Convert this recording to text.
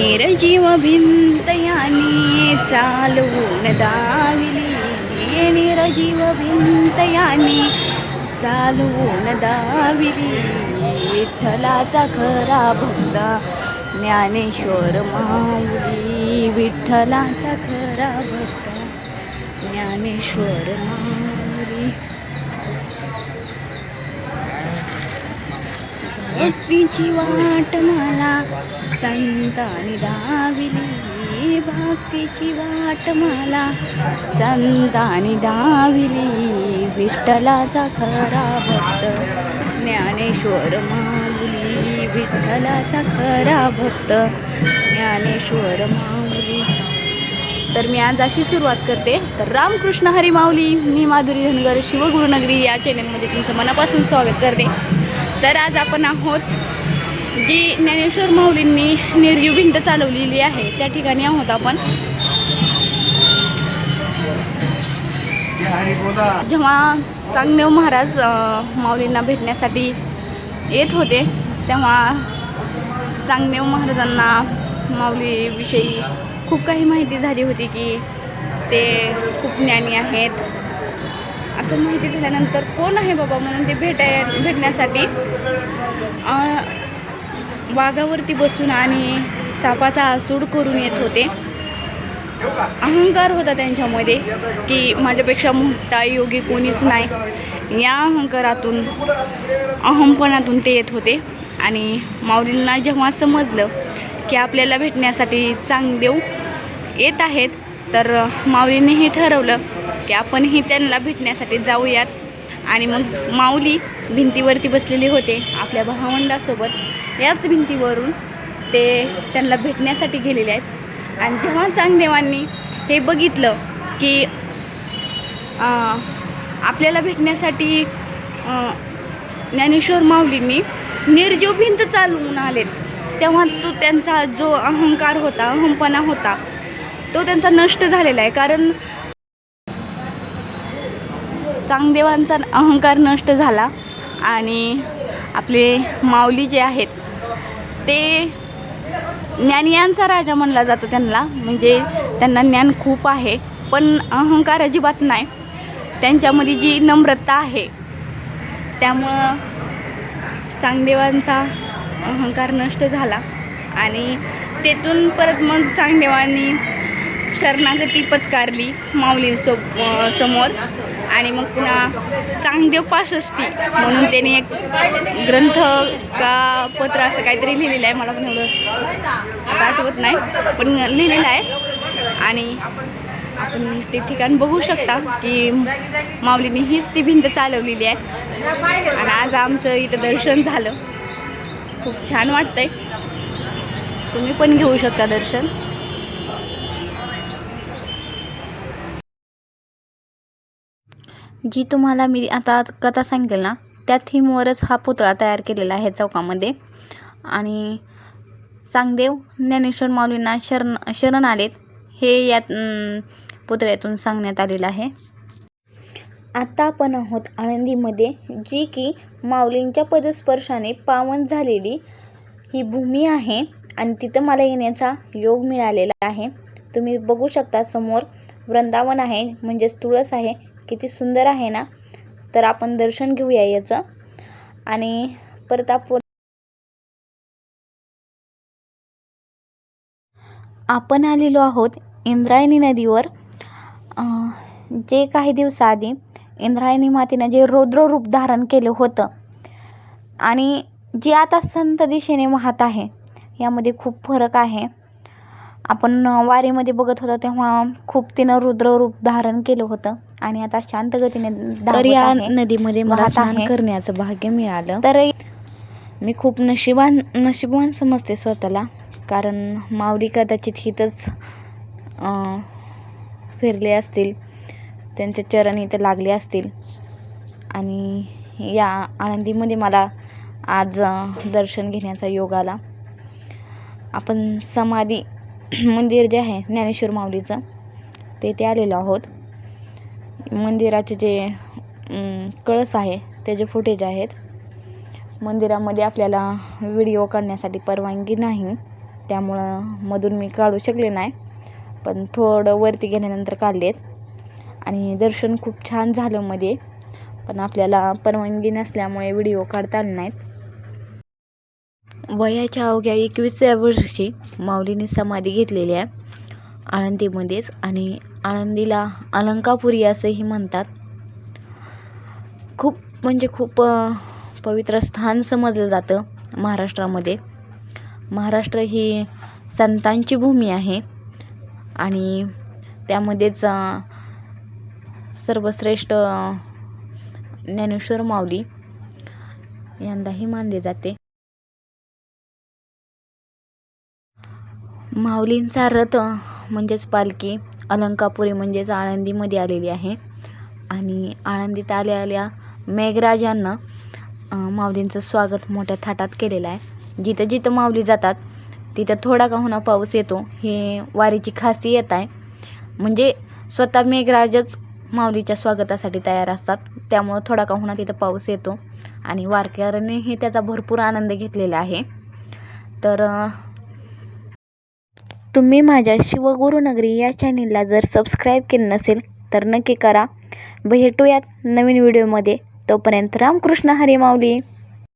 निर्जीव भिंत याने चालवून दाविली, निर्जीव भिंत याने चालवून दाविली, विठ्ठलाचा खरा भक्त ज्ञानेश्वर माऊली, विठ्ठलाचा खरा भक्त ज्ञानेश्वर माऊली. भक्तीची वाट मला संतांनी दाविली, भक्तीची वाट मला संतांनी दाविली, विठ्ठलाचा खरा भक्त ज्ञानेश्वर माऊली, विठ्ठलाचा खरा भक्त ज्ञानेश्वर माऊली. तर मी आज अशी सुरुवात करते. तर रामकृष्ण हरी माऊली. मी माधुरी धनगर शिवगुरुनगरी या चॅनलमध्ये तुमचं मनापासून स्वागत करते. तर आज आपण आहोत जी ज्ञानेश्वर माऊलींनी निर्जीव भिंत चालवलेली आहे त्या ठिकाणी आहोत आपण. जेव्हा चांगदेव महाराज माऊलींना भेटण्यासाठी येत होते तेव्हा चांगदेव महाराजांना माऊलीविषयी खूप काही माहिती झाली होती की ते खूप ज्ञानी आहेत. असं माहिती झाल्यानंतर कोण आहे बाबा म्हणून ते भेटण्यासाठी वाघावरती बसून आणि सापाचा आसूड करून येत होते. अहंकार होता त्यांच्यामध्ये की माझ्यापेक्षा मोठा योगी कोणीच नाही. या अहंकारातून अहमपणातून ते येत होते. आणि माऊलींना जेव्हा समजलं की आपल्याला भेटण्यासाठी चांगदेव येत आहेत तर माऊलींनी हे ठरवलं की आपणही त्यांना भेटण्यासाठी जाऊयात. आणि मग माऊली भिंतीवरती बसलेले होते आपल्या भावंडासोबत. याच भिंतीवरून ते त्यांना भेटण्यासाठी गेलेले आहेत. आणि जेव्हा चांगदेवांनी हे बघितलं की आपल्याला भेटण्यासाठी ज्ञानेश्वर माऊलींनी निर्जीव भिंत चालवून आलेत तेव्हा तो त्यांचा जो अहंकार होता, अहमपणा होता तो त्यांचा नष्ट झालेला आहे. कारण चांगदेवांचा अहंकार नष्ट झाला आणि आपले माऊली जे आहेत ते ज्ञानियांचा राजा म्हणला जातो त्यांना. म्हणजे त्यांना ज्ञान खूप आहे पण अहंकार अजिबात नाही. त्यांच्यामध्ये जी नम्रता आहे त्यामुळं चांगदेवांचा अहंकार नष्ट झाला. आणि तेथून परत मग चांगदेवांनी शरणागती पत्कारली समोर. आणि मग पुन्हा चांगदेव पासष्टी म्हणून त्याने एक ग्रंथ का पत्र असं काहीतरी लिहिलेलं आहे. मला पण एवढं आता आठवत नाही पण लिहिलेलं आहे. आणि आपण ते ठिकाण बघू शकता की माऊलींनी हीच ती भिंत चालवलेली आहे. आणि आज आमचं इथं दर्शन झालं. खूप छान वाटतंय. तुम्ही पण घेऊ शकता दर्शन. जी तुम्हाला मी आता कथा सांगितली ना त्या थीमवरच हा पुतळा तयार केलेला आहे चौकामध्ये. आणि चांगदेव ज्ञानेश्वर माऊलींना शरण आलेत हे यात पुतळ्यातून सांगण्यात आलेलं आहे. आता आपण आहोत आळंदीमध्ये जी की माऊलींच्या पदस्पर्शाने पावन झालेली ही भूमी आहे. आणि तिथं मला येण्याचा योग मिळालेला आहे. तुम्ही बघू शकता समोर वृंदावन आहे म्हणजेच तुळस आहे. किती सुंदर आहे ना. तर आपण दर्शन घेऊया याचं. आणि परत आपण आलेलो आहोत इंद्रायणी नदीवर. जे काही दिवसाआधी इंद्रायणी मातेने जे रौद्र रूप धारण केलं होतं आणि जे आता संत दिशेने वाहत आहे यामध्ये खूप फरक आहे. आपण वारीमध्ये बघत होतो तेव्हा खूप तिनं रुद्र रूप धारण केलं होतं आणि आता शांत गतीने तर या नदीमध्ये मला स्नान करण्याचं भाग्य मिळालं. तर मी खूप नशीबवान समजते स्वतःला. कारण माऊली कदाचित हितच फिरले असतील, त्यांचे चरण इथं लागले असतील. आणि या आळंदीमध्ये मला आज दर्शन घेण्याचा योग आला. आपण समाधी मंदिर जे आहे ज्ञानेश्वर माऊलीचं ते आलेलो आहोत. मंदिराचे जे कळस आहे त्याचे फुटेज आहेत. मंदिरामध्ये आपल्याला व्हिडिओ काढण्यासाठी परवानगी नाही त्यामुळं मधून मी काढू शकले नाही, पण थोडं वरती गेल्यानंतर काढलेत. आणि दर्शन खूप छान झालं मध्ये, पण आपल्याला परवानगी नसल्यामुळे व्हिडिओ काढता आले नाहीत. वयाच्या अवघ्या 21व्या वर्षी माऊलींनी समाधी घेतलेली आहे आळंदीमध्येच, आणि आळंदीला अलंकापुरी असंही म्हणतात. खूप म्हणजे खूप पवित्र स्थान समजलं जातं महाराष्ट्रामध्ये. महाराष्ट्र ही संतांची भूमी आहे आणि त्यामध्येच सर्वश्रेष्ठ ज्ञानेश्वर माऊली यांनाही मानले जाते. माऊलींचा रथ म्हणजेच पालखी अलंकापुरी म्हणजेच आळंदीमध्ये आलेली आहे. आणि आळंदीत आल्या मेघराजांना माऊलींचं स्वागत मोठ्या थाटात केलेलं आहे. जिथं जिथं माऊली जातात तिथं थोडा का होईना पाऊस येतो, हे वारीची खासियत आहे. म्हणजे स्वतः मेघराजच माऊलीच्या स्वागतासाठी तयार असतात, त्यामुळं थोडा का होईना तिथं पाऊस येतो आणि वारकऱ्यांनीही त्याचा भरपूर आनंद घेतलेला आहे. तर तुम्ही माझ्या शिवगुरुनगरी या चॅनेलला जर सबस्क्राईब केलं नसेल तर नक्की करा. भेटूयात नवीन व्हिडिओमध्ये. तोपर्यंत रामकृष्ण हरी माऊली.